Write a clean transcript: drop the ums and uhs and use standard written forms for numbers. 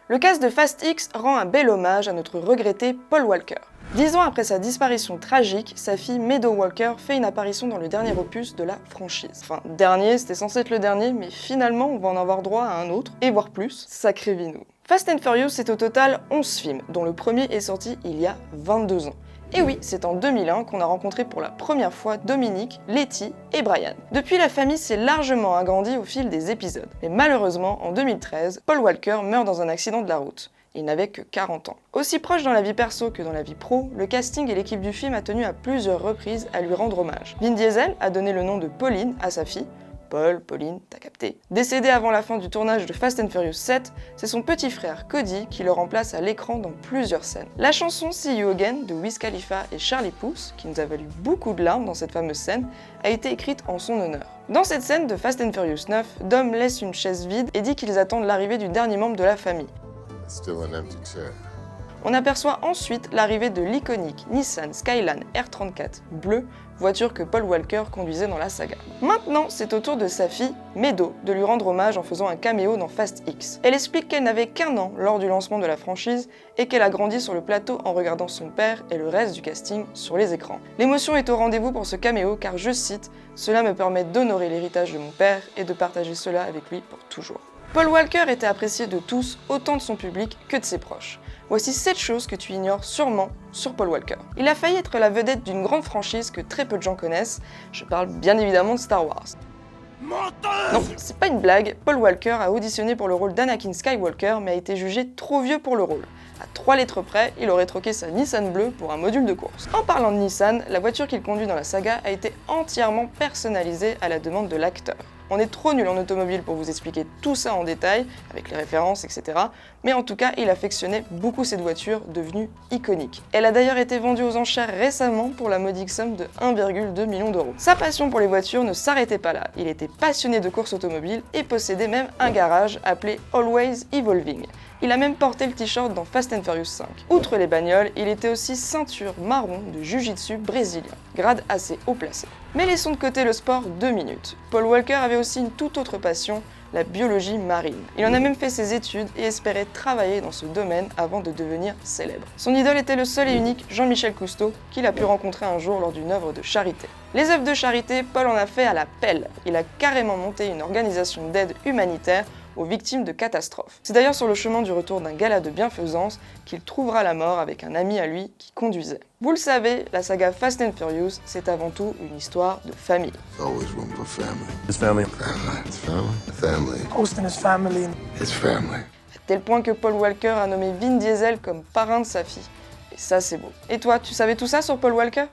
Le cast de Fast X rend un bel hommage à notre regretté Paul Walker. 10 ans après sa disparition tragique, sa fille Meadow Walker fait une apparition dans le dernier opus de la franchise. Enfin, dernier, c'était censé être le dernier, mais finalement on va en avoir droit à un autre, et voire plus, sacré vinou. Fast and Furious, c'est au total 11 films, dont le premier est sorti il y a 22 ans. Et oui, c'est en 2001 qu'on a rencontré pour la première fois Dominique, Letty et Brian. Depuis, la famille s'est largement agrandie au fil des épisodes. Mais malheureusement, en 2013, Paul Walker meurt dans un accident de la route. Il n'avait que 40 ans. Aussi proche dans la vie perso que dans la vie pro, le casting et l'équipe du film a tenu à plusieurs reprises à lui rendre hommage. Vin Diesel a donné le nom de Pauline à sa fille. Paul, Pauline, t'as capté. Décédé avant la fin du tournage de Fast and Furious 7, c'est son petit frère Cody qui le remplace à l'écran dans plusieurs scènes. La chanson See You Again de Wiz Khalifa et Charlie Puth, qui nous a valu beaucoup de larmes dans cette fameuse scène, a été écrite en son honneur. Dans cette scène de Fast and Furious 9, Dom laisse une chaise vide et dit qu'ils attendent l'arrivée du dernier membre de la famille. On aperçoit ensuite l'arrivée de l'iconique Nissan Skyline R34 bleu, voiture que Paul Walker conduisait dans la saga. Maintenant, c'est au tour de sa fille, Meadow, de lui rendre hommage en faisant un caméo dans Fast X. Elle explique qu'elle n'avait qu'1 an lors du lancement de la franchise et qu'elle a grandi sur le plateau en regardant son père et le reste du casting sur les écrans. L'émotion est au rendez-vous pour ce caméo car, je cite, « Cela me permet d'honorer l'héritage de mon père et de partager cela avec lui pour toujours ». Paul Walker était apprécié de tous, autant de son public que de ses proches. Voici 7 choses que tu ignores sûrement sur Paul Walker. Il a failli être la vedette d'une grande franchise que très peu de gens connaissent. Je parle bien évidemment de Star Wars. Non, c'est pas une blague, Paul Walker a auditionné pour le rôle d'Anakin Skywalker mais a été jugé trop vieux pour le rôle. À 3 lettres près, il aurait troqué sa Nissan bleue pour un module de course. En parlant de Nissan, la voiture qu'il conduit dans la saga a été entièrement personnalisée à la demande de l'acteur. On est trop nul en automobile pour vous expliquer tout ça en détail, avec les références, etc. Mais en tout cas, il affectionnait beaucoup cette voiture, devenue iconique. Elle a d'ailleurs été vendue aux enchères récemment pour la modique somme de 1,2 million d'euros. Sa passion pour les voitures ne s'arrêtait pas là. Il était passionné de course automobile et possédait même un garage appelé Always Evolving. Il a même porté le t-shirt dans Fast and Furious 5. Outre les bagnoles, il était aussi ceinture marron de jiu-jitsu brésilien, grade assez haut placé. Mais laissons de côté le sport 2 minutes. Paul Walker avait aussi une toute autre passion, la biologie marine. Il en a même fait ses études et espérait travailler dans ce domaine avant de devenir célèbre. Son idole était le seul et unique Jean-Michel Cousteau, qu'il a pu rencontrer un jour lors d'une œuvre de charité. Les œuvres de charité, Paul en a fait à la pelle. Il a carrément monté une organisation d'aide humanitaire aux victimes de catastrophes. C'est d'ailleurs sur le chemin du retour d'un gala de bienfaisance qu'il trouvera la mort avec un ami à lui qui conduisait. Vous le savez, la saga Fast and Furious, c'est avant tout une histoire de famille. À tel point que Paul Walker a nommé Vin Diesel comme parrain de sa fille. Et ça, c'est beau. Et toi, tu savais tout ça sur Paul Walker ?